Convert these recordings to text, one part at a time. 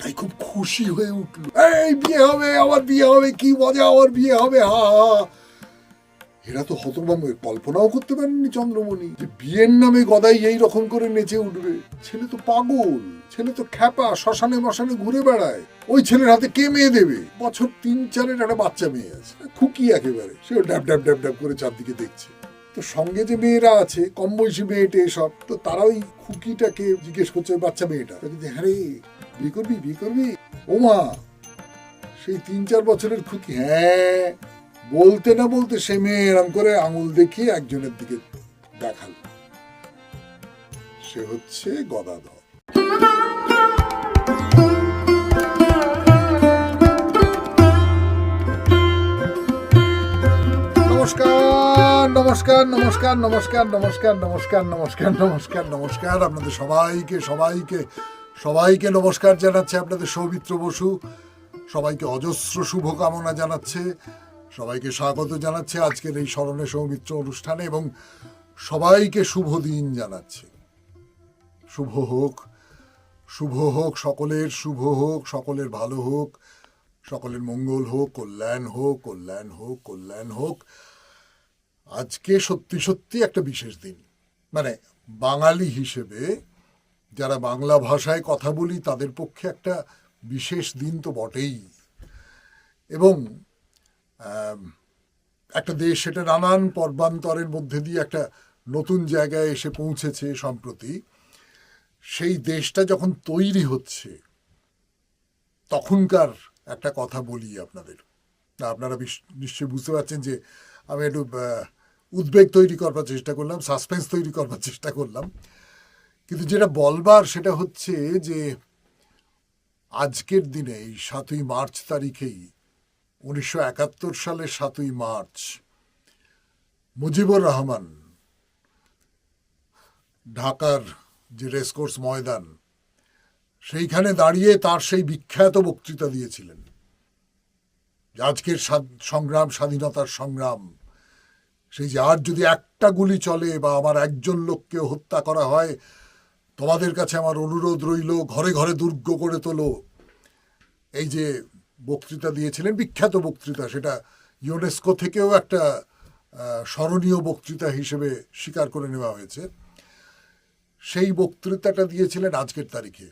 তাই খুব খুশি হয়ে উঠলো, এই বিয়ে হবে, আমার বিয়ে হবে, কি মজা, আমার বিয়ে হবে, হা হা। এরা তো হতভম্ব, কল্পনাও করতে পারেননি চন্দ্রমণি যে বিয়ের নামে গদাই এই রকম করে নেচে উঠবে। ছেলে তো পাগল, ছেলে তো খ্যাপা, শ্মশানে মশানে ঘুরে বেড়ায়। ওই ছেলের হাতে কে মেয়ে দেবে? বছর 3-4 একটা বাচ্চা মেয়ে আছে, খুকি একেবারে, সেও ড্যাব ড্যাব ড্যাব ড্যাব করে চারদিকে দেখছে। তো সঙ্গে যে মেয়েরা আছে, কম বয়সী মেয়েটে সব, তো তারা ওই খুকিটাকে জিজ্ঞেস করছে, বাচ্চা মেয়েটা, হ্যাঁ রে বিয়ে করবি, বিয়ে করবি? ও মা, সেই 3-4 বছরের খুকি, হ্যাঁ। বলতে না বলতে সে মেয়ে এরম করে আঙুল দেখিয়ে একজনের দিকে দেখাল, সে হচ্ছে গদাধর। নমস্কার নমস্কার নমস্কার নমস্কার নমস্কার নমস্কার নমস্কার নমস্কার নমস্কার আপনাদের সবাইকে সবাইকে সবাইকে নমস্কার জানাচ্ছে আপনাদের সৌমিত্র বসু। সবাইকে অজস্র শুভকামনা জানাচ্ছে, সবাইকে স্বাগত জানাচ্ছে আজকের এই স্মরণে সৌমিত্র অনুষ্ঠানে, এবং সবাইকে শুভ দিন জানাচ্ছে। শুভ হোক, শুভ হোক, সকলের শুভ হোক, সকলের ভালো হোক, সকলের মঙ্গল হোক, কল্যাণ হোক, কল্যাণ হোক, কল্যাণ হোক। আজকে সত্যি সত্যি একটা বিশেষ দিন, মানে বাঙালি হিসেবে যারা বাংলা ভাষায় কথা বলি তাদের পক্ষে একটা বিশেষ দিন তো বটেই। এবং একটা দেশ সেটা নানান পর্বান্তরের মধ্যে দিয়ে একটা নতুন জায়গায় এসে পৌঁছেছে সম্প্রতি। সেই দেশটা যখন তৈরি হচ্ছে তখনকার একটা কথা বলি আপনাদের। আপনারা নিশ্চয়ই বুঝতে পারছেন যে আমি একটু উদ্বেগ তৈরি করবার চেষ্টা করলাম, সাসপেন্স তৈরি করবার চেষ্টা করলাম, কিন্তু যেটা বলবার সেটা হচ্ছে যে আজকের দিনে এই 7ই মার্চ তারিখেই 1971 সালের 7ই মার্চ মুজিবুর রহমান ঢাকার যে রেসকোর্স ময়দান, সেইখানে দাঁড়িয়ে তার সেই বিখ্যাত বক্তৃতা দিয়েছিলেন, আজকের সংগ্রাম, স্বাধীনতার সংগ্রাম, সেই যে আর যদি একটা গুলি চলে বা আমার একজন লোককে হত্যা করা হয়, তোমাদের কাছে আমার অনুরোধ রইল ঘরে ঘরে দুর্গ করে তোলো। এই যে বক্তৃতা দিয়েছিলেন, বিখ্যাত বক্তৃতা, সেটা ইউনেস্কো থেকেও একটা স্মরণীয় বক্তৃতা হিসেবে স্বীকার করে নেওয়া হয়েছে। সেই বক্তৃতাটা দিয়েছিলেন আজকের তারিখে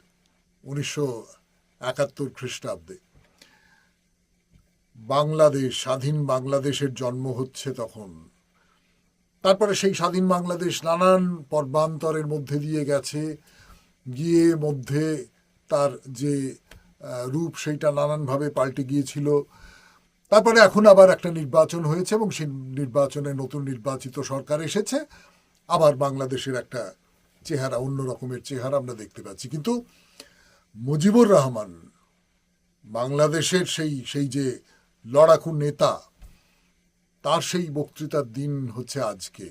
1971 খ্রিস্টাব্দে। বাংলাদেশ, স্বাধীন বাংলাদেশের জন্ম হচ্ছে তখন। তারপরে সেই স্বাধীন বাংলাদেশ নানান পর্বান্তরের মধ্যে দিয়ে গেছে, গিয়ে মধ্যে তার যে রূপ সেইটা নানানভাবে পাল্টে গিয়েছিল। তারপরে এখন আবার একটা নির্বাচন হয়েছে এবং সেই নির্বাচনে নতুন নির্বাচিত সরকার এসেছে, আবার বাংলাদেশের একটা চেহারা, অন্য রকমের চেহারা আমরা দেখতে পাচ্ছি। কিন্তু মুজিবুর রহমান, বাংলাদেশের সেই যে লড়াকু নেতা, তার সেই বক্তৃতার দিন হচ্ছে আজকে।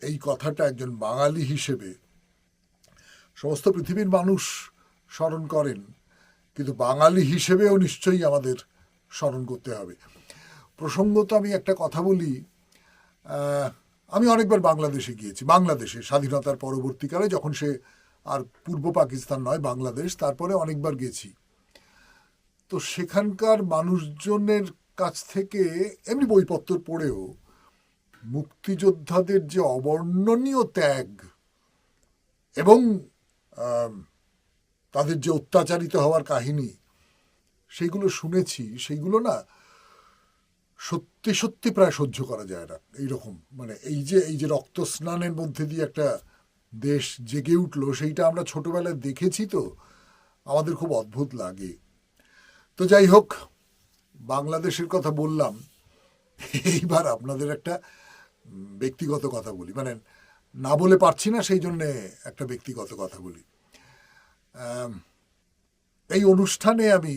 এই কথাটা একজন বাঙালি হিসেবে সমস্ত পৃথিবীর মানুষ স্মরণ করেন, কিন্তু বাঙালি হিসেবেও নিশ্চয়ই আমাদের স্মরণ করতে হবে। প্রসঙ্গত আমি একটা কথা বলি, আমি অনেকবার বাংলাদেশে গিয়েছি, বাংলাদেশে স্বাধীনতার পরবর্তীকালে, যখন সে আর পূর্ব পাকিস্তান নয় বাংলাদেশ, তারপরে অনেকবার গেছি। তো সেখানকার মানুষজনের কাছ থেকে এমনি বইপত্র পড়েও মুক্তিযোদ্ধাদের যে অবর্ণনীয় ত্যাগ এবং তাদের যে অত্যাচারিত হওয়ার কাহিনী, সেইগুলো শুনেছি, সেইগুলো না সত্যি সত্যি প্রায় সহ্য করা যায় না। এইরকম, মানে এই যে রক্তস্নানের মধ্যে দিয়ে একটা দেশ জেগে উঠলো, সেইটা আমরা ছোটবেলায় দেখেছি, তো আমাদের খুব অদ্ভুত লাগে। তো যাই হোক, বাংলাদেশের কথা বললাম, এইবার আপনাদের একটা ব্যক্তিগত কথা বলি, মানে না বলে পারছি না, সেই জন্যে একটা ব্যক্তিগত কথা বলি। এই অনুষ্ঠানে আমি,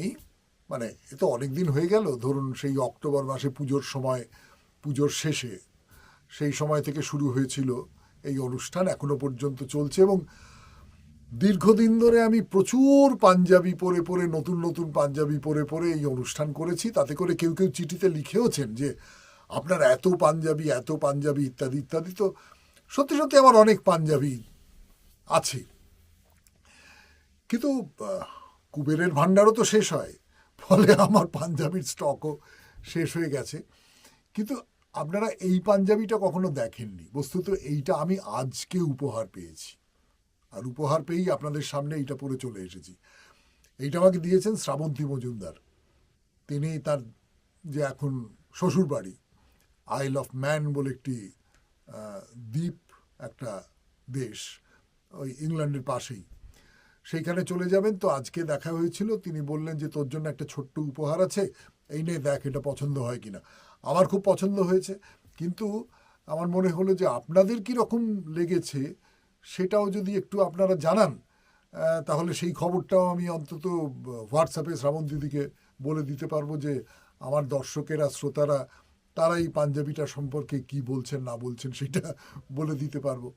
মানে এ তো অনেকদিন হয়ে গেল, ধরুন সেই অক্টোবর মাসে পুজোর সময়, পুজোর শেষে, সেই সময় থেকে শুরু হয়েছিল এই অনুষ্ঠান, এখনো পর্যন্ত চলছে। এবং দীর্ঘদিন ধরে আমি প্রচুর পাঞ্জাবি পরে পরে, নতুন নতুন পাঞ্জাবি পরে পরে এই অনুষ্ঠান করেছি। তাতে করে কেউ কেউ চিঠিতে লিখেওছেন যে আপনার এত পাঞ্জাবি, এত পাঞ্জাবি, ইত্যাদি ইত্যাদি। তো সত্যি সত্যি আমার অনেক পাঞ্জাবি আছে, কিন্তু কুবেরের ভাণ্ডারও তো শেষ হয়, ফলে আমার পাঞ্জাবির স্টকও শেষ হয়ে গেছে। কিন্তু আপনারা এই পাঞ্জাবিটা কখনো দেখেননি, বস্তুত এইটা আমি আজকে উপহার পেয়েছি, আর উপহার পেয়েই আপনাদের সামনে এইটা পরে চলে এসেছি। এইটা আমাকে দিয়েছেন শ্রাবন্তী মজুমদার। তিনি তার যে এখন শ্বশুর বাড়ি আইল অফ ম্যান বলে একটি দ্বীপ, একটা দেশ ওই ইংল্যান্ডের পাশেই, সেইখানে চলে যাবেন। তো আজকে দেখা হয়েছিল, তিনি বললেন যে তোর জন্য একটা ছোট্ট উপহার আছে, এই নে দেখ এটা পছন্দ হয় কিনা। আমার খুব পছন্দ হয়েছে, কিন্তু আমার মনে হলো যে আপনাদের কীরকম লেগেছে সেটাও যদি একটু আপনারা জানান, তাহলে সেই খবরটাও আমি অন্তত হোয়াটসঅ্যাপে শ্রাবণ দিদিকে বলে দিতে পারবো যে আমার দর্শকেরা, শ্রোতারা, তারা এই পাঞ্জাবিটা সম্পর্কে কি বলছেন না বলছেন সেটা বলে দিতে পারবো।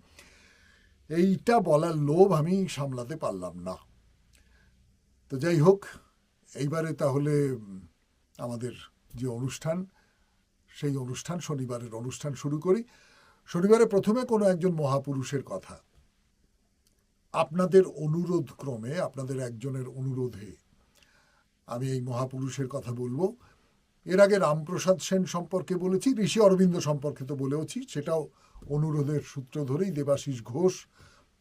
এইটা বলার লোভ আমি সামলাতে পারলাম না। তো যাই হোক, এইবারে তাহলে আমাদের যে অনুষ্ঠান, সেই অনুষ্ঠান, শনিবারের অনুষ্ঠান শুরু করি। শনিবারে প্রথমে কোনো একজন মহাপুরুষের কথা, আপনাদের অনুরোধ ক্রমে, আপনাদের একজনের অনুরোধে আমি এই মহাপুরুষের কথা বলবো। এর আগে রামপ্রসাদ সেন সম্পর্কে বলেছি, ঋষি অরবিন্দ সম্পর্কে তো বলেওছি, সেটাও অনুরোধের সূত্র ধরেই দেবাশিস ঘোষ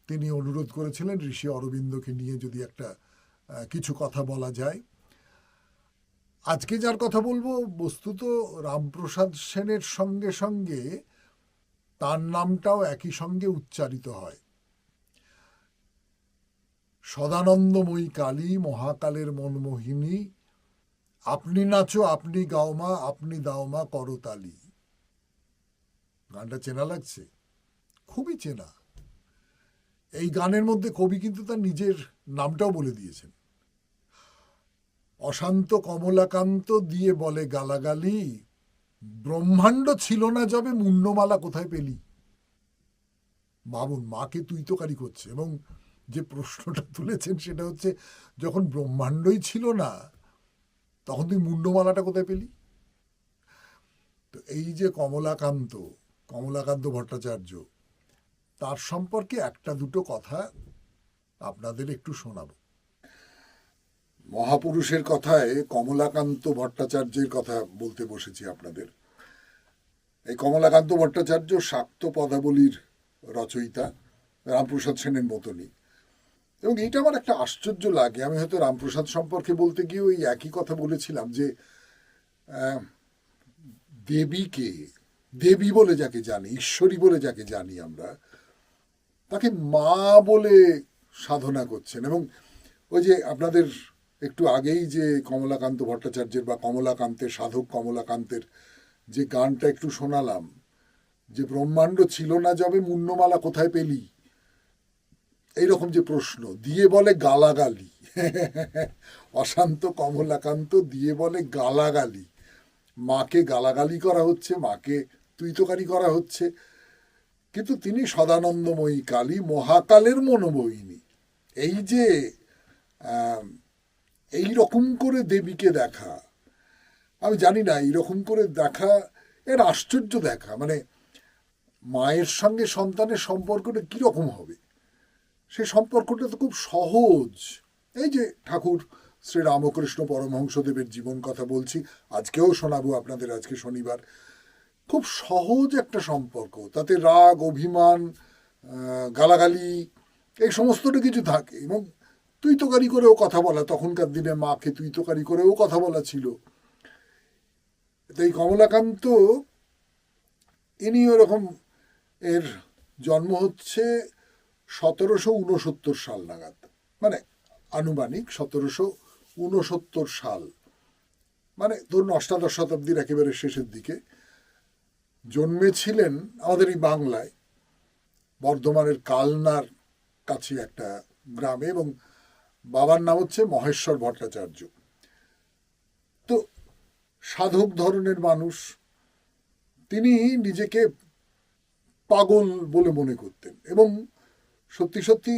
তিনি অনুরোধ করেছিলেন ঋষি অরবিন্দকে নিয়ে যদি একটা কিছু কথা বলা যায়। আজকে যার কথা বলবো, বস্তুত রামপ্রসাদ সেনের সঙ্গে সঙ্গে তার নামটাও একই সঙ্গে উচ্চারিত হয়। সদানন্দময়ী কালী, মহাকালের মনমোহিনী, আপনি নাচো আপনি গাওমা, আপনি দাওমা করতালি। গানটা চেনা লাগছে? খুবই চেনা। এই গানের মধ্যে কবি কিন্তু তার নিজের নামটাও বলে দিয়েছেন। অশান্ত কমলাকান্ত দিয়ে বলে গালাগালি, ব্রহ্মাণ্ড ছিল না যবে মুন্ডমালা কোথায় পেলি। ভাবুন, মাকে তুই তোকারি করছে, এবং যে প্রশ্নটা তুলেছেন সেটা হচ্ছে, যখন ব্রহ্মাণ্ডই ছিল না তখন তুই মুন্ডমালাটা কোথায় পেলি? তো এই যে কমলাকান্ত ভট্টাচার্য, তার সম্পর্কে একটা দুটো কথা আপনাদের একটু শোনাব। মহাপুরুষের কথায় কমলাকান্ত ভট্টাচার্যের কথা বলতে বসেছি আপনাদের। এই কমলাকান্ত ভট্টাচার্য শাক্ত পদাবলীর রচয়িতা, রামপ্রসাদ সেনের মতনই। এবং এইটা আমার একটা আশ্চর্য লাগে, আমি হয়তো রামপ্রসাদ সম্পর্কে বলতে গিয়ে ওই একই কথা বলেছিলাম যে দেবীকে, দেবী বলে যাকে জানি, ঈশ্বরী বলে যাকে জানি আমরা, তাকে মা বলে সাধনা করছেন। এবং ওই যে আপনাদের একটু আগেই যে কমলাকান্ত ভট্টাচার্যের বা কমলাকান্তের, সাধক কমলাকান্তের যে গানটা একটু শোনালাম, যে ব্রহ্মাণ্ড ছিল না যবে মুন্ডমালা কোথায় পেলি, এইরকম যে প্রশ্ন দিয়ে বলে গালাগালি, অশান্ত কমলাকান্ত দিয়ে বলে গালাগালি, মাকে গালাগালি করা হচ্ছে, মাকে তুই তোকারি করা হচ্ছে। কিন্তু তিনি সদানন্দময়ী কালী, মহাকালের মনোমোহিনী। এই যে এই রকম করে দেবীকে দেখা, আমি জানি না এইরকম করে দেখা এর আশ্চর্য দেখা, মানে মায়ের সঙ্গে সন্তানের সম্পর্কটা কীরকম হবে, সে সম্পর্কটা তো খুব সহজ। এই যে ঠাকুর শ্রী রামকৃষ্ণ পরমহংসদেবের জীবন কথা বলছি, আজকেও শোনাবো আপনাদের, আজকে শনিবার। খুব সহজ একটা সম্পর্ক, তাতে রাগ, অভিমান, গালাগালি, এই সমস্তটা কিছু থাকে। এবং তুই তোকারি করেও কথা বলা, তখনকার দিনে মাকে তুই তোকারি করেও কথা বলা ছিল। তাই কমলাকান্ত ইনি ওরকম, এর জন্ম হচ্ছে 1769 সাল নাগাদ, মানে আনুমানিক 1769 সাল, মানে ধরুন অষ্টাদশ শতাব্দীর একেবারে শেষের দিকে জন্মেছিলেন আমাদের এই বাংলায়, বর্ধমানের কালনার কাছে একটা গ্রামে, এবং বাবার নাম হচ্ছে মহেশ্বর ভট্টাচার্য। তো সাধক ধরনের মানুষ, তিনি নিজেকে পাগল বলে মনে করতেন। এবং সত্যি সত্যি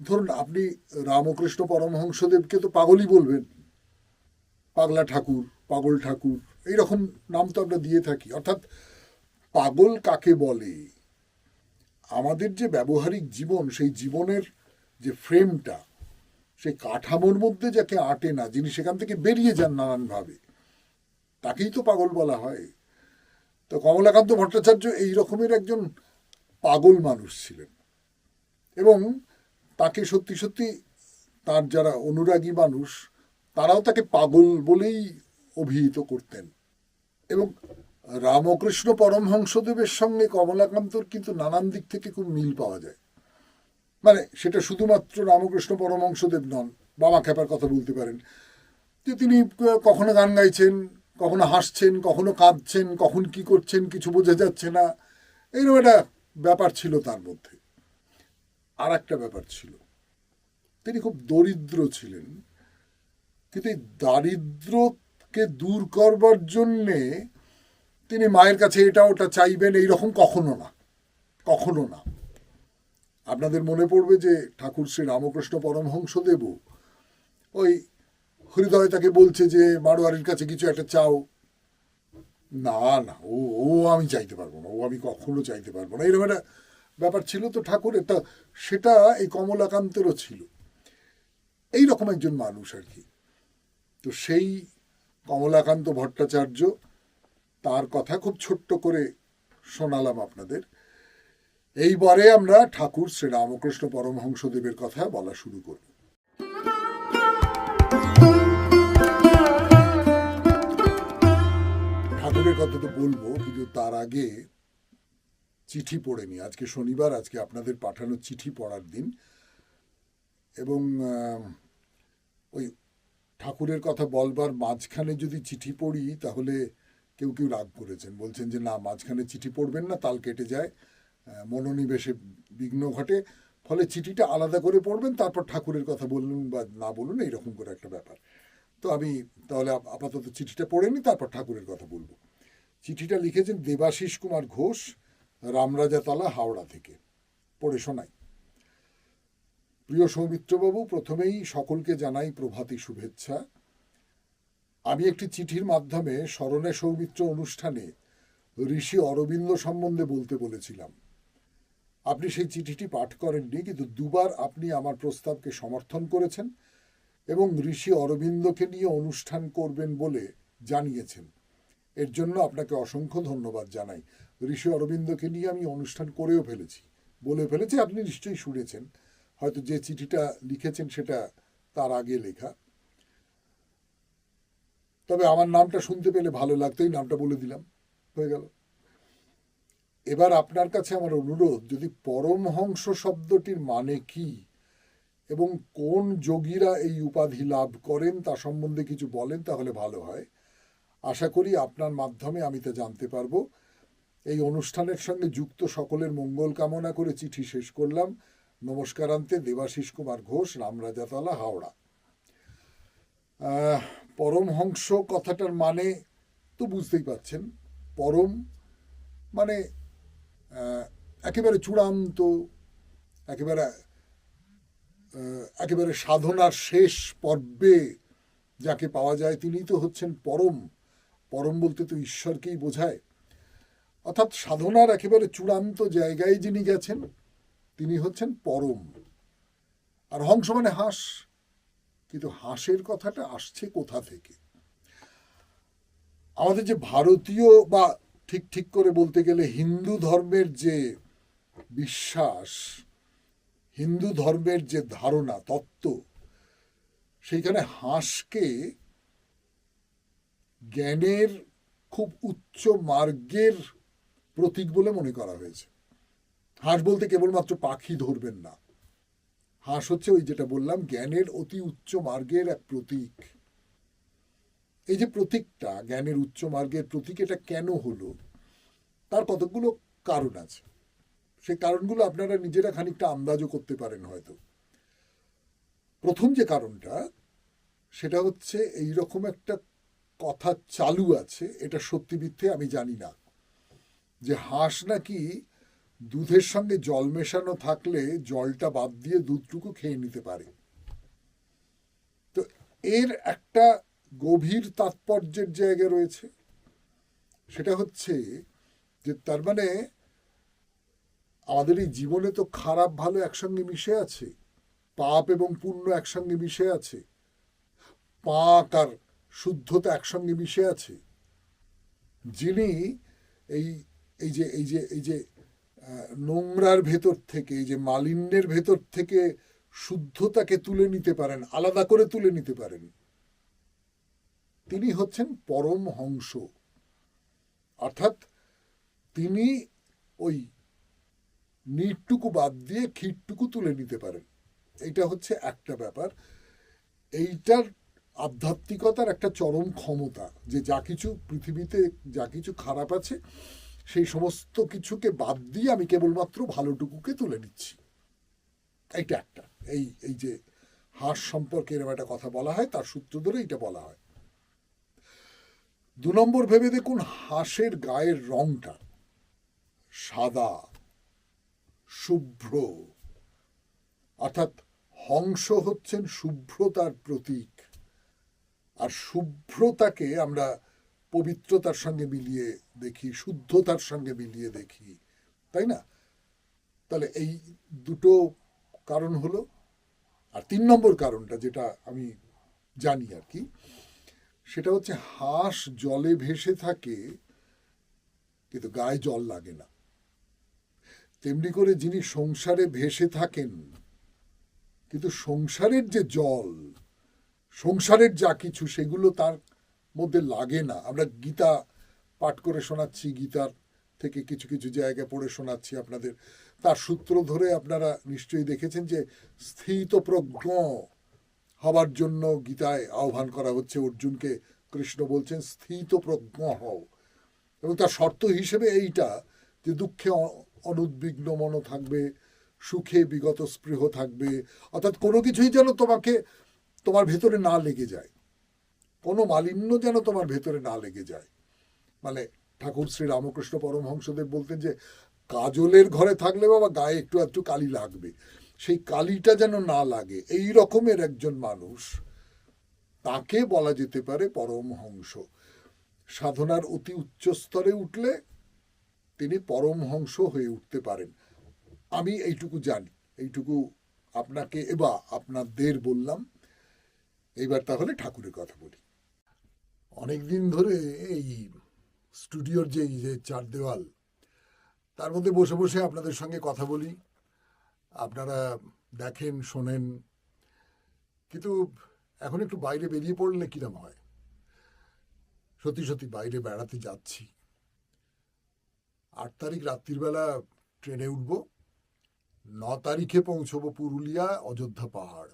ধরুন আপনি রামকৃষ্ণ পরমহংসদেবকে তো পাগলই বলবেন, পাগলা ঠাকুর, পাগল ঠাকুর, এইরকম নাম তো আমরা দিয়ে থাকি। অর্থাৎ পাগল কাকে বলে, আমাদের যে ব্যবহারিক জীবন, সেই জীবনের যে ফ্রেমটা, সেই কাঠামোর মধ্যে যাকে আটে না, যিনি সেখান থেকে বেরিয়ে যান নানানভাবে, তাকেই তো পাগল বলা হয়। তো কমলাকান্ত ভট্টাচার্য এই রকমের একজন পাগল মানুষ ছিলেন, এবং তাকে সত্যি সত্যি তার যারা অনুরাগী মানুষ তারাও তাকে পাগল বলেই অভিহিত করতেন। এবং রামকৃষ্ণ পরমহংসদেবের সঙ্গে কমলাকান্তর কিন্তু নানান দিক থেকে খুব মিল পাওয়া যায়। মানে সেটা শুধুমাত্র রামকৃষ্ণ পরমহংসদেব নন, বাবা খ্যাপার কথা বলতে পারেন, যে তিনি কখনো গান গাইছেন, কখনো হাসছেন, কখনো কাঁদছেন, কখন কি করছেন কিছু বোঝা যাচ্ছে না, এইরকম একটা ব্যাপার ছিল তার মধ্যে। আর একটা ব্যাপার ছিল, তিনি খুব দরিদ্র ছিলেন, কিন্তু এই দারিদ্রকে দূর করবার জন্যে তিনি মায়ের কাছে এটা ওটা চাইবেন এইরকম কখনো না, কখনো না। আপনাদের মনে পড়বে যে ঠাকুর শ্রী রামকৃষ্ণ পরমহংসদেবও ওই হৃদয় তাকে বলছে যে মারোয়ারির কাছে কিছু একটা চাও, না না, ও ও আমি চাইতে পারবো না, ও আমি কখনো চাইতে পারবো না, এরকম একটা ব্যাপার ছিল তো ঠাকুরের। তা সেটা এই কমলাকান্তেরও ছিল, এইরকম একজন মানুষ আর কি। তো সেই কমলাকান্ত ভট্টাচার্য, তার কথা খুব ছোট্ট করে শোনালাম আপনাদের। এইবারে আমরা ঠাকুর শ্রী রামকৃষ্ণ পরমহংসদেবের কথা বলা শুরু করব। ঠাকুরের কথা তো বলবো, কিন্তু তার আগে চিঠি পড়ে নি। আজকে শনিবার, আজকে আপনাদের পাঠানো চিঠি পড়ার দিন, এবং ওই ঠাকুরের কথা বলবার মাঝখানে যদি চিঠি পড়ি তাহলে কেউ কেউ রাগ করেছেন, বলছেন যে না, মাঝখানে চিঠি পড়বেন না, তাল কেটে যায়, মনোনিবেশে বিঘ্ন ঘটে, ফলে চিঠিটা আলাদা করে পড়বেন, তারপর ঠাকুরের কথা বলুন বা না বলুন, এইরকম করে একটা ব্যাপার। তো আমি তাহলে আপাতত চিঠিটা পড়ে নিই, তারপর ঠাকুরের কথা বলবো। চিঠিটা লিখেছেন দেবাশিস কুমার ঘোষ, রামরাজাতলা, হাওড়া থেকে। পড়ে শোনাই। প্রিয় সৌমিত্রবাবু, প্রথমেই সকলকে জানাই প্রভাতী শুভেচ্ছা। আমি একটি চিঠির মাধ্যমে স্মরণে সৌমিত্র অনুষ্ঠানে ঋষি অরবিন্দ সম্বন্ধে বলতে বলেছিলাম। আপনি সেই চিঠিটি পাঠ করেননি, কিন্তু দুবার আপনি আমার প্রস্তাবকে সমর্থন করেছেন এবং ঋষি অরবিন্দকে নিয়ে অনুষ্ঠান করবেন বলে জানিয়েছেন। এর জন্য আপনাকে অসংখ্য ধন্যবাদ জানাই। ঋষি অরবিন্দকে নিয়ে আমি অনুষ্ঠান করেও ফেলেছি, বলে ফেলেছি, আপনি নিশ্চয়ই শুনেছেন। হয়তো যে চিঠিটা লিখেছেন সেটা তার আগে লেখা, তবে আমার নামটা শুনতে পেলে ভালো লাগতো, এই নামটা বলে দিলাম, হয়ে গেল। এবার আপনার কাছে আমার অনুরোধ, যদি পরমহংস শব্দটির মানে কি এবং কোন যোগীরা এই উপাধি লাভ করেন তা সম্বন্ধে কিছু বলেন তাহলে ভালো হয়। আশা করি আপনার মাধ্যমে আমি তা জানতে পারবো। এই অনুষ্ঠানের সঙ্গে যুক্ত সকলের মঙ্গল কামনা করে চিঠি শেষ করলাম। নমস্কারান্তে, দেবাশিস কুমার ঘোষ, রামরাজাতলা, হাওড়া। পরমহংস কথাটার মানে তো বুঝতেই পাচ্ছেন। পরম মানে একেবারে চূড়ান্ত, একেবারে একেবারে সাধনার শেষ পর্বে যাকে পাওয়া যায় তিনিই তো হচ্ছেন পরম। পরম বলতে তো ঈশ্বরকেই বোঝায়, অর্থাৎ সাধনার একেবারে চূড়ান্ত জায়গায় যিনি গেছেন তিনি হচ্ছেন পরম। আর হংস মানে হাঁস, কিন্তু হাঁসের কথাটা আসছে কোথা থেকে? আমাদের যে ভারতীয়, বা ঠিক ঠিক করে বলতে গেলে হিন্দু ধর্মের যে বিশ্বাস, হিন্দু ধর্মের যে ধারণা, তত্ত্ব, সেইখানে হাঁসকে জ্ঞানের খুব উচ্চ মার্গের প্রতীক বলে মনে করা হয়েছে। হাঁস বলতে কেবলমাত্র পাখি ধরবেন না, হাঁস হচ্ছে ওই যেটা বললাম জ্ঞানের অতি উচ্চ মার্গের এক প্রতীক। এই যে প্রতীকটা জ্ঞানের উচ্চ মার্গের প্রতীক, এটা কেন হলো তার কতগুলো কারণ আছে। সেই কারণগুলো আপনারা নিজেরা খানিকটা আন্দাজও করতে পারেন হয়তো। প্রথম যে কারণটা, সেটা হচ্ছে এইরকম একটা কথা চালু আছে, এটা সত্যি মিথ্যে আমি জানি না, যে হাঁস নাকি দুধের সঙ্গে জল মেশানো থাকলে জলটা বাদ দিয়ে দুধটুকু খেয়ে নিতে পারে। তো এর একটা গভীর তাৎপর্যের জায়গা রয়েছে। সেটা হচ্ছে যে তার মানে আমাদের এই জীবনে তো খারাপ ভালো একসঙ্গে মিশে আছে, পাপ এবং পুণ্য একসঙ্গে মিশে আছে, পাক আর শুদ্ধতা একসঙ্গে মিশে আছে। যিনি এই এই যে এই যে এই যে নোংরার ভেতর থেকে, এই যে মালিন্যের ভেতর থেকে শুদ্ধতাকে তুলে নিতে পারেন, আলাদা করে তুলে নিতে পারেন, তিনি হচ্ছেন পরমহংস। অর্থাৎ তিনি ওই নিটটুকু বাদ দিয়ে ক্ষীরটুকু তুলে নিতে পারেন। এইটা হচ্ছে একটা ব্যাপার। এইটার আধ্যাত্মিকতার একটা চরম ক্ষমতা, যে যা কিছু পৃথিবীতে যা কিছু খারাপ আছে সেই সমস্ত কিছুকে বাদ দিয়ে আমি কেবলমাত্র ভালোটুকুকে তুলে নিচ্ছি। এইটা একটা, এই এই যে হাঁস সম্পর্কে এরকম একটা কথা বলা হয়, তার সূত্র ধরে এটা বলা হয়। 2 নম্বর ভেবে দেখুন, হাঁসের গায়ের রংটা সাদা শুভ্র, অর্থাৎ হংস হচ্ছেন শুভ্রতার প্রতীক। আর শুভ্রতাকে আমরা পবিত্রতার সঙ্গে মিলিয়ে দেখি, শুদ্ধতার সঙ্গে মিলিয়ে দেখি, তাই না? তাহলে এই দুটো কারণ হলো। আর 3 নম্বর কারণটা যেটা আমি জানি আর কি, সেটা হচ্ছে হাঁস জলে ভেসে থাকে কিন্তু গায়ে জল লাগে না। তেমনি করে যিনি সংসারে ভেসে থাকেন কিন্তু সংসারের যে জল, সংসারের যা কিছু, সেগুলো তার মধ্যে লাগে না। আমরা গীতা পাঠ করে শোনাচ্ছি, গীতার থেকে কিছু কিছু জায়গায় পড়ে শোনাচ্ছি আপনাদের। তার সূত্র ধরে আপনারা নিশ্চয়ই দেখেছেন যে স্থিতপ্রজ্ঞ হবার জন্য গীতায় আহ্বান করা হচ্ছে অর্জুনকে। কৃষ্ণ বলছেন স্থিতপ্রজ্ঞ হও, এবং তার শর্ত হিসেবে এইটা যে দুঃখে অনুদ্বিগ্ন মন থাকবে, সুখে বিগত স্পৃহ থাকবে, অর্থাৎ কোনো কিছুই যেন তোমার ভেতরে না লেগে যায়, কোনো মালিন্য যেন তোমার ভেতরে না লেগে যায়। মানে ঠাকুর শ্রী রামকৃষ্ণ পরমহংসদেব বলতেন যে কাজলের ঘরে থাকলে বাবা গায়ে একটু একটু কালি লাগবে, সেই কালিটা যেন না লাগে। এই রকমের একজন মানুষ, তাকে বলা যেতে পারে পরমহংস। সাধনার অতি উচ্চ স্তরে উঠলে তিনি পরমহংস হয়ে উঠতে পারেন। আমি এইটুকু জানি, এইটুকু আপনাকে এবার আপনাদের বললাম। এইবার তাহলে ঠাকুরের কথা বলি। অনেকদিন ধরে এই স্টুডিওর যে 4 দেওয়াল, তার মধ্যে বসে বসে আপনাদের সঙ্গে কথা বলি, আপনারা দেখেন, শোনেন, কিন্তু এখন একটু বাইরে বেরিয়ে পড়লে কিরম হয়। সত্যি সত্যি বাইরে বেড়াতে যাচ্ছি। 8 তারিখ রাত্রিবেলা ট্রেনে উঠব, 9 তারিখে পৌঁছবো পুরুলিয়া অযোধ্যা পাহাড়।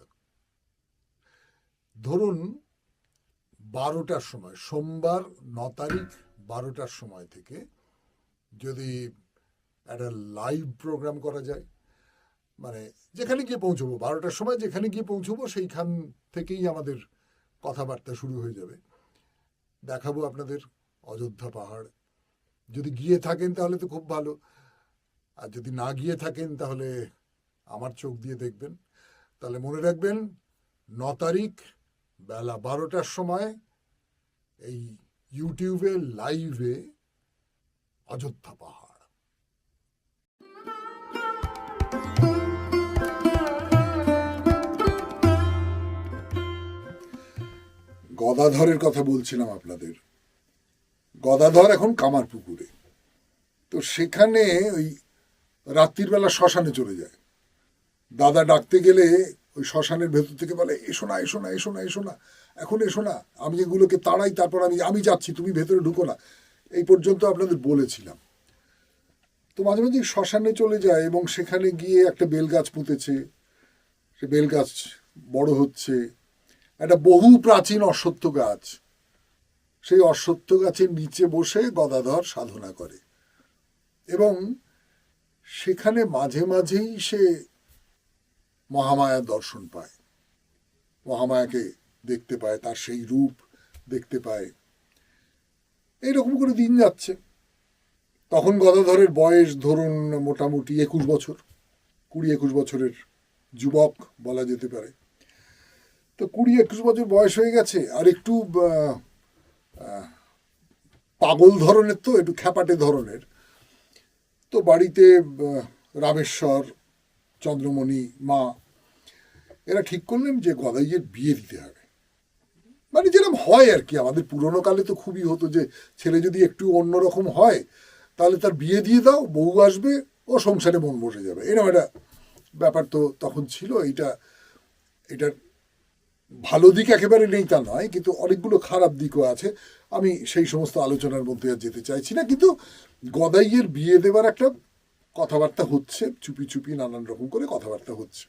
ধরুন 12টার সময়, সোমবার 9 তারিখ 12টার সময় থেকে যদি একটা লাইভ প্রোগ্রাম করা যায়, মানে যেখানে গিয়ে পৌঁছবো 12টার সময়, যেখানে গিয়ে পৌঁছবো সেইখান থেকেই আমাদের কথাবার্তা শুরু হয়ে যাবে। দেখাবো আপনাদের অযোধ্যা পাহাড়। যদি গিয়ে থাকেন তাহলে তো খুব ভালো, আর যদি না গিয়ে থাকেন তাহলে আমার চোখ দিয়ে দেখবেন। তাহলে মনে রাখবেন 9 তারিখ বেলা 12টার সময় এই ইউটিউবে লাইভে অযোধ্যা পাহাড়। গদাধরের কথা বলছিলাম আপনাদের। গদাধর এখন কামারপুকুরে, তো সেখানে ওই রাত্রির বেলা শ্মশানে চলে যায়। দাদা ডাকতে গেলে ওই শ্মশানের ভেতর থেকে বলে, এসো না এসো না এসো না এসো না, এখন এসো না, আমি এগুলোকে তাড়াই, তারপর আমি যাচ্ছি, তুমি ভেতরে ঢুকো না। এই পর্যন্ত আপনাদের বলেছিলাম। তো মাঝে মাঝে শ্মশানে চলে যায় এবং সেখানে গিয়ে একটা বেলগাছ পুঁতেছে, সে বেলগাছ বড় হচ্ছে, একটা বহু প্রাচীন অশ্বত্থ গাছ, সেই অশ্বত্থ গাছের নিচে বসে গদাধর সাধনা করে, এবং সেখানে মাঝে মাঝেই সে মহামায়ার দর্শন পায়, মহামায়াকে দেখতে পায়, তার সেই রূপ দেখতে পায়। এইরকম করে দিন যাচ্ছে। তখন গদাধরের বয়স ধরুন মোটামুটি 21 বছর, 20-21 বছরের যুবক বলা যেতে পারে। তো 20-21 বছর বয়স হয়ে গেছে, আর একটু পাগল ধরনের, তো একটু খ্যাপাটে ধরনের। তো বাড়িতে রামেশ্বর, চন্দ্রমণি, মা, এরা ঠিক করলেন যে গদাইয়ের বিয়ে দিতে হবে। মানে যেরকম হয় আর কি, আমাদের পুরোনো কালে তো খুবই হতো যে ছেলে যদি একটু অন্যরকম হয় তাহলে তার বিয়ে দিয়ে দাও, বউ আসবে, ও সংসারে মন বসে যাবে, এরকম একটা ব্যাপার তো তখন ছিল। এটার ভালো দিক একেবারে নেই তা নয়, কিন্তু অনেকগুলো খারাপ দিকও আছে। আমি সেই সমস্ত আলোচনার মধ্যে আর যেতে চাইছি না, কিন্তু গদাইয়ের বিয়ে দেবার একটা কথাবার্তা হচ্ছে, চুপি চুপি নানান রকম করে কথাবার্তা হচ্ছে।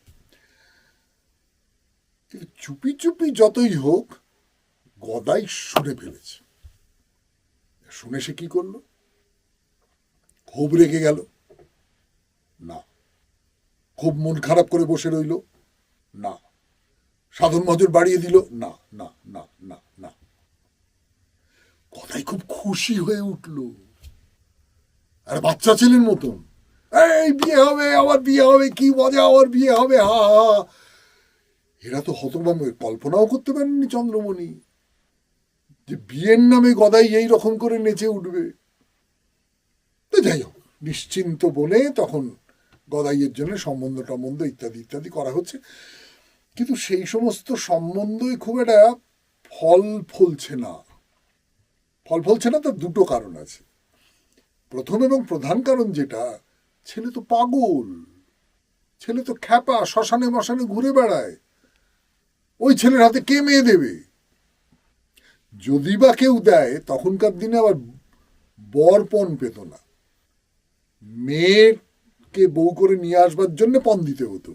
কিন্তু চুপি চুপি যতই হোক, গদাই শুনে ফেলেছে। শুনে সে কি করলো? খুব রেগে গেল? না। খুব মন খারাপ করে বসে রইল? না। সাধন মজুর বাড়িয়ে দিল? না না না না না। গদাই খুব খুশি হয়ে উঠল, আর বাচ্চা ছেলের মতন, এই বিয়ে হবে, আমার বিয়ে হবে, কি মজা, আমার বিয়ে হবে, হা হা। এরা তো হতভম্ব, কল্পনাও করতে পারেননি চন্দ্রমণি যে বিয়ের নামে গদাই এই রকম করে নেচে উঠবে। তো যাই হোক, নিশ্চিন্ত বলে তখন গদাইয়ের জন্য সম্বন্ধ টম্বন্ধ ইত্যাদি ইত্যাদি করা হচ্ছে। কিন্তু সেই সমস্ত সম্বন্ধই খুব একটা ফল ফলছে না। ফল ফলছে না, তার দুটো কারণ আছে। প্রথম এবং প্রধান কারণ যেটা, ছেলে তো পাগল, ছেলে তো খ্যাপা, শ্মশানে মশানে ঘুরে বেড়ায়। ওই ছেলের হাতে কে মেয়ে দেবে? যদি বা কেউ দেয়, তখনকার দিনে আবার বর পণ পেত না, মেয়েকে বউ করে নিয়ে আসবার জন্য পণ দিতে হতো।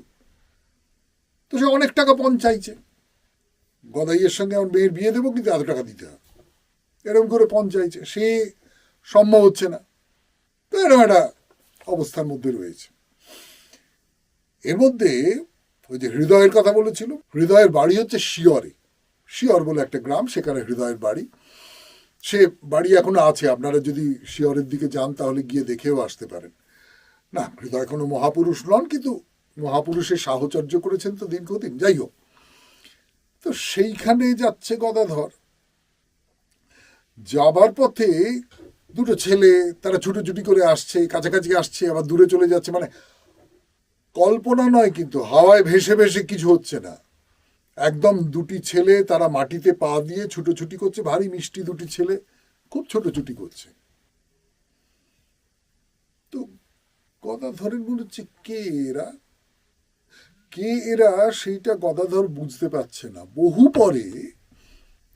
তো সে অনেক টাকা পণ চাইছে, গদাইয়ের সঙ্গে আমার মেয়ের বিয়ে দেবো কিন্তু এত টাকা দিতে হবে, এরকম করে পণ চাইছে, সে সম্ভব হচ্ছে না। তো এরকম একটা অবস্থার মধ্যে রয়েছে। এর মধ্যে ওই যে হৃদয়ের কথা বলেছিল, হৃদয়ের বাড়ি হচ্ছে শিয়রে, শিয়র বলে একটা গ্রাম, সেখানে হৃদয়ের বাড়ি। সে বাড়ি এখনো আছে, আপনারা যদি শিয়রের দিকে যান তাহলে গিয়ে দেখেও আসতে পারেন। না, হৃদয় কোনো মহাপুরুষ নন, কিন্তু মহাপুরুষের সাহচর্য করেছেন তো দীর্ঘদিন। যাই হোক, তো সেইখানে যাচ্ছে গদাধর। যাবার পথে দুটো ছেলে, তারা ছুটোছুটি করে আসছে, কাছাকাছি আসছে, আবার দূরে চলে যাচ্ছে। মানে কল্পনা নয়, কিন্তু হাওয়ায় ভেসে ভেসে কিছু হচ্ছে না, একদম দুটি ছেলে, তারা মাটিতে পা দিয়ে ছুটোছুটি করছে, ভারী মিষ্টি দুটি ছেলে, খুব ছোটোছুটি করছে। তো গদাধরের মনে হচ্ছে কে এরা, কে এরা, সেইটা গদাধর বুঝতে পারছে না। বহু পরে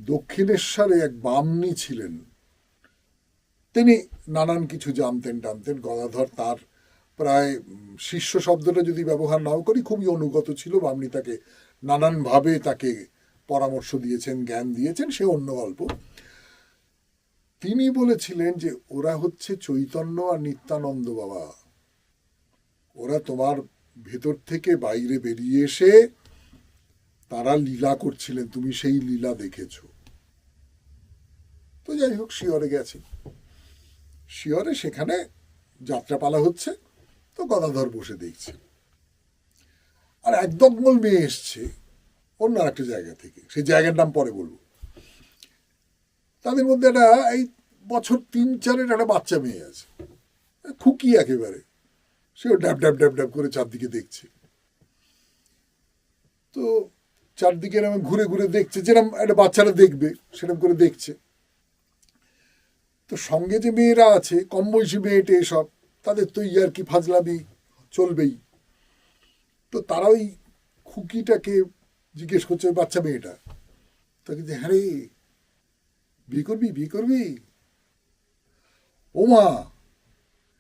দক্ষিণেশ্বরে এক বামনি ছিলেন, তিনি নানান কিছু জানতেন টানতেন। গদাধর তার প্রায় শিষ্য শব্দটা যদি ব্যবহার নাও করি, খুবই অনুগত ছিল। বামনি তাকে নানানভাবে তাকে পরামর্শ দিয়েছেন, জ্ঞান দিয়েছেন, সে অন্য গল্প। তিনি বলেছিলেন যে ওরা হচ্ছে চৈতন্য আর নিত্যানন্দ বাবা, ওরা তোমার ভেতর থেকে বাইরে বেরিয়ে এসে তারা লীলা করছিলেন, তুমি সেই লীলা দেখেছ। তো যাই হোক, শিয়রে গেছি, শিয়রে সেখানে যাত্রাপালা হচ্ছে, তো গদাধর বসে দেখছে। আর একদল মেয়ে এসছে অন্য একটা জায়গা থেকে, সেই জায়গার নাম পরে বলবো। তাদের মধ্যে একটা এই বছর 3-4-এর একটা বাচ্চা মেয়ে আছে, খুকি একেবারে, সেও ড্যাব ড্যাব ড্যাব ড্যাব করে চারদিকে দেখছে। তো চারদিকে এরকম ঘুরে ঘুরে দেখছে, যেরকম একটা বাচ্চারা দেখবে সেরকম করে দেখছে। তো সঙ্গে যে মেয়েরা আছে, কম বয়সী মেয়েটে এসব, তাদের তো ইয়ার কি ফাজলামি চলবেই। তো তারা ওই খুকিটাকে জিজ্ঞেস করছে, ওই বাচ্চা মেয়েটা তাকে, যে হ্যাঁ রে, বিয়ে করবি, বিয়ে করবি? ও মা,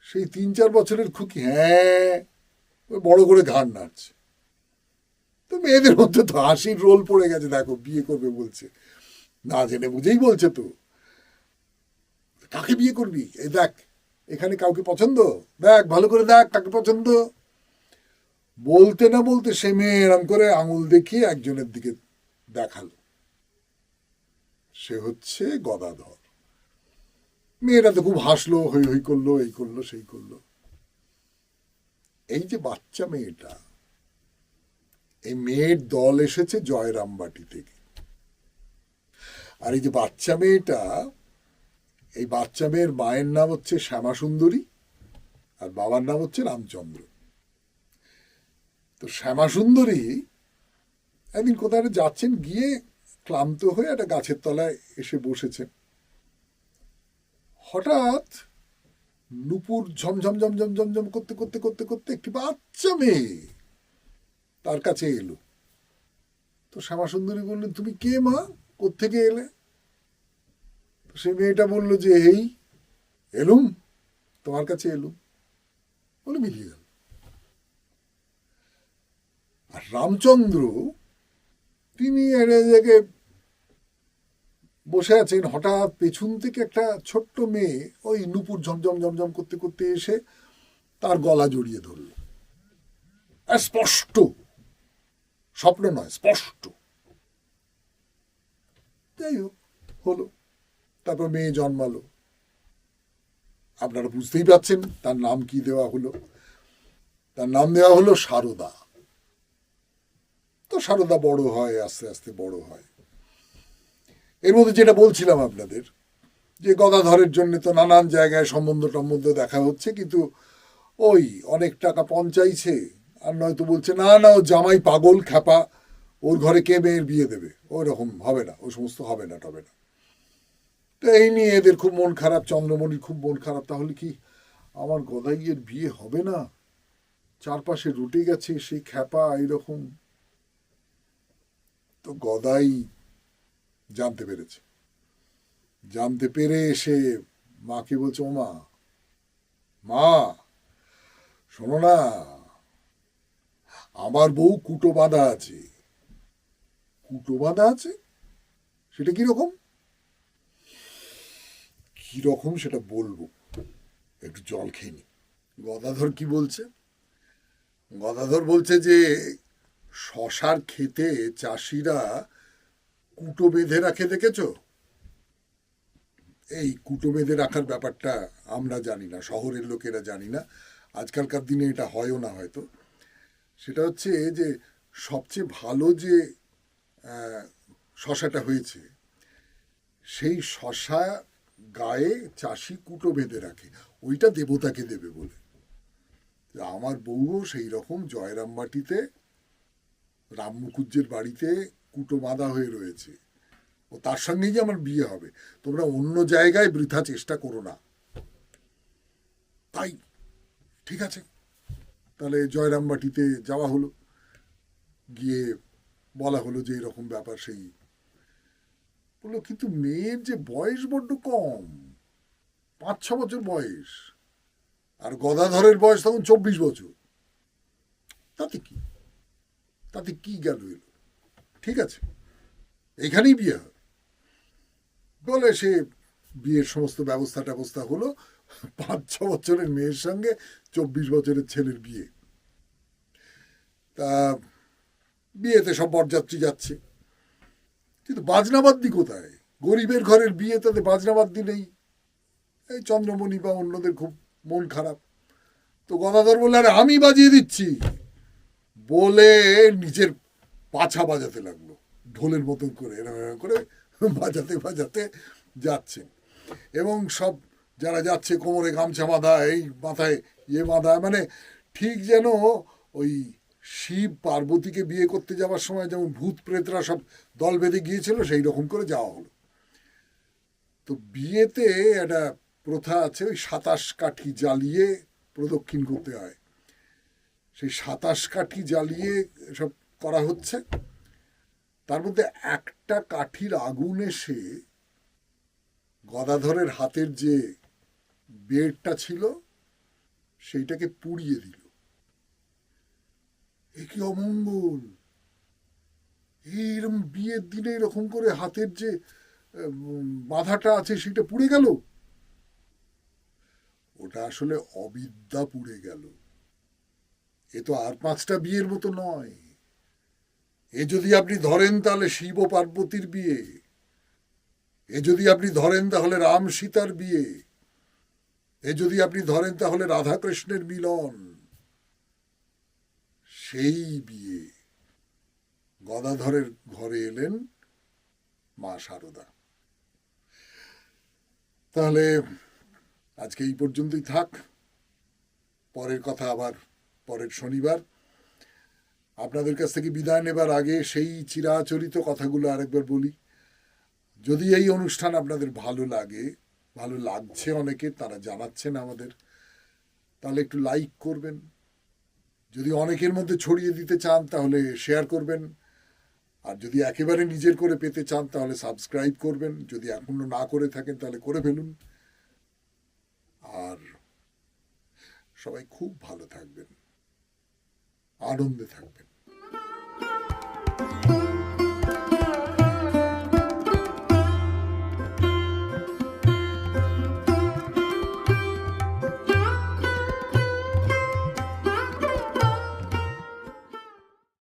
সেই 3-4 বছরের খুকি, হ্যাঁ, ওই বড় করে ঘাড় নাড়ছে। তো মেয়েদের মধ্যে তো হাসির রোল পড়ে গেছে, দেখো বিয়ে করবে বলছে, না জেনে বুঝেই বলছে। তো কাকে বিয়ে করবি? এই দেখ, এখানে কাউকে পছন্দ, দেখ ভালো করে দেখ কাকে পছন্দ। বলতে না বলতে সে মেয়ে এরম করে আঙুল দেখিয়ে একজনের দিকে দেখালো, সে হচ্ছে গদাধর। মেয়েরা তো খুব হাসলো, হই হই করলো, এই করলো সেই করলো। এই যে বাচ্চা মেয়েটা, এই মেয়ের দল এসেছে জয়রামবাটি থেকে। আর এই যে বাচ্চা মেয়েটা, এই বাচ্চা মেয়ের মায়ের নাম হচ্ছে শ্যামা সুন্দরী, আর বাবার নাম হচ্ছে রামচন্দ্র। তো শ্যামা সুন্দরী একদিন কোথায় যাচ্ছেন, গিয়ে ক্লান্ত হয়ে একটা গাছের তলায় এসে বসেছেন। হঠাৎ নুপুর ঝমঝম ঝমঝম ঝমঝম করতে করতে করতে করতে একটি বাচ্চা মেয়ে তার কাছে এলো। তো শ্যামাসুন্দরী বললেন, তুমি কে মা, কোত্থেকে এলে? তো সে মেয়েটা বলল যে, এই এলুম, তোমার কাছে এলুম, বলে মিলিয়ে গেল। আর রামচন্দ্র তিনি একটা জায়গায় বসে আছেন, হঠাৎ পেছন থেকে একটা ছোট্ট মেয়ে ওই নুপুর ঝমঝম ঝমঝম করতে করতে এসে তার গলা জড়িয়ে ধরল। আর স্পষ্ট, স্বপ্ন নয়, স্পষ্ট। যাই হোক, হলো। তারপর মেয়ে জন্মালো। আপনারা বুঝতেই পারছেন তার নাম কি দেওয়া হলো। তার নাম দেওয়া হলো সারদা। তো সারদা বড় হয়, আস্তে আস্তে বড় হয়। এর মধ্যে যেটা বলছিলাম আপনাদের, যে গদাধরের জন্য তো নানান জায়গায় সম্বন্ধ টম্বন্ধ দেখা হচ্ছে, কিন্তু ওই অনেক টাকা পঞ্চাইছে, আর নয়তো বলছে না না ও জামাই পাগল খ্যাপা, ওর ঘরে কে মেয়ের বিয়ে দেবে, ওই রকম হবে না, ওই সমস্ত হবে না টবে না। তো এই নিয়ে এদের খুব মন খারাপ, চন্দ্রমণির খুব মন খারাপ। তাহলে কি আমার গদাইয়ের বিয়ে হবে না? চারপাশে রুটে গেছে সেই খ্যাপা এইরকম। তো গদাই জানতে পেরেছে, জানতে পেরে এসে মাকে বলছে, ও মা, মা শোনো না, আমার বউ কুটো বাঁধা আছে। কুটো বাঁধা আছে? সেটা কিরকম? কিরকম সেটা বলবো, একটু জল খেয়ে নি। গদাধর কি বলছে? গদাধর বলছে যে শশার ক্ষেতে চাষিরা কুটো বেঁধে রাখে, দেখেছ? এই কুটো বেঁধে রাখার ব্যাপারটা আমরা জানি না, শহরের লোকেরা জানি না, আজকালকার দিনে এটা হয়ও না হয়তো। সেটা হচ্ছে যে সবচেয়ে ভালো যে শশাটা হয়েছে, সেই শশা গায়ে চাষি কুটো বেঁধে রাখে, ওইটা দেবতাকে দেবে বলে। আমার বউও সেই রকম জয়রাম মাটিতে রাম মুখুজ্জের বাড়িতে কুটো বাঁধা হয়ে রয়েছে, ও তার সঙ্গেই যে আমার বিয়ে হবে। তোমরা অন্য জায়গায় বৃথা চেষ্টা করো না। তাই ঠিক আছে, তাহলে জয়রামবাটিতে যাওয়া হলো, গিয়ে বলা হলো যে এরকম ব্যাপার। সেই বললো, কিন্তু মেয়ের যে বয়স বড্ড কম, 5-6 বছর বয়স, আর গদাধরের বয়স তখন 24 বছর। তাতে কি, তাতে কি গেল এলো, ঠিক আছে এখানেই বিয়ে হয় বলে সে বিয়ের সমস্ত ব্যবস্থা ট্যাবস্থা হলো। 5-6 বছরের মেয়ের সঙ্গে 24 বছরের ছেলের বিয়ে। তা বিয়েতে সব বরযাত্রী যাচ্ছে, কিন্তু বাজনাবাদ্যি কোথায়? গরিবের ঘরের বিয়ে, তাতে বাজনাবাদ্যি নেই। এই চন্দ্রমণি বা অন্যদের খুব মন খারাপ। তো গদাধর বললে, আরে আমি বাজিয়ে দিচ্ছি, বলে নিজের পাছা বাজাতে লাগলো, ঢোলের মতন করে এরকম করে বাজাতে বাজাতে যাচ্ছে। এবং সব যারা যাচ্ছে কোমরে গামছা বাঁধা, এই মাথায় ইয়ে বাঁধা, মানে ঠিক যেন ওই শিব পার্বতীকে বিয়ে করতে যাওয়ার সময় যেমন ভূত প্রেতরা সব দল বেঁধে গিয়েছিল, সেই রকম করে যাওয়া হলো। তো বিয়েতে একটা প্রথা আছে, ওই 27 কাঠি জ্বালিয়ে প্রদক্ষিণ করতে হয়। সেই 27 কাঠি জ্বালিয়ে সব করা হচ্ছে। তার মধ্যে একটা কাঠির আগুন এসে গদাধরের হাতের যে বেড়টা ছিল সেইটাকে পুড়িয়ে দিল। এ কি অমঙ্গল! এইরকম বিয়ের দিনে এরকম করে হাতের যে বাধাটা আছে সেটা পুড়ে গেল। ওটা আসলে অবিদ্যা পুড়ে গেল। এ তো আর 5টা বিয়ের মতো নয়। এ যদি আপনি ধরেন তাহলে শিব ও পার্বতীর বিয়ে, এ যদি আপনি ধরেন তাহলে রাম সীতার বিয়ে, এ যদি আপনি ধরেন তাহলে রাধা কৃষ্ণের মিলন। সেই বিয়ে। গদাধরের ঘরে এলেন মা সারদা। তাহলে আজকে এই পর্যন্তই থাক, পরের কথা আবার পরের শনিবার। আপনাদের কাছ থেকে বিদায় নেবার আগে সেই চিরাচরিত কথাগুলো আরেকবার বলি। যদি এই অনুষ্ঠান আপনাদের ভালো লাগে, ভালো লাগছে, অনেকে তারা জানাচ্ছেন আমাদের, তাহলে একটু লাইক করবেন। যদি অনেকের মধ্যে ছড়িয়ে দিতে চান তাহলে শেয়ার করবেন। আর যদি একেবারে নিজের করে পেতে চান তাহলে সাবস্ক্রাইব করবেন। যদি এখনো না করে থাকেন তাহলে করে ফেলুন। আর সবাই খুব ভালো থাকবেন, আনন্দে থাকবেন।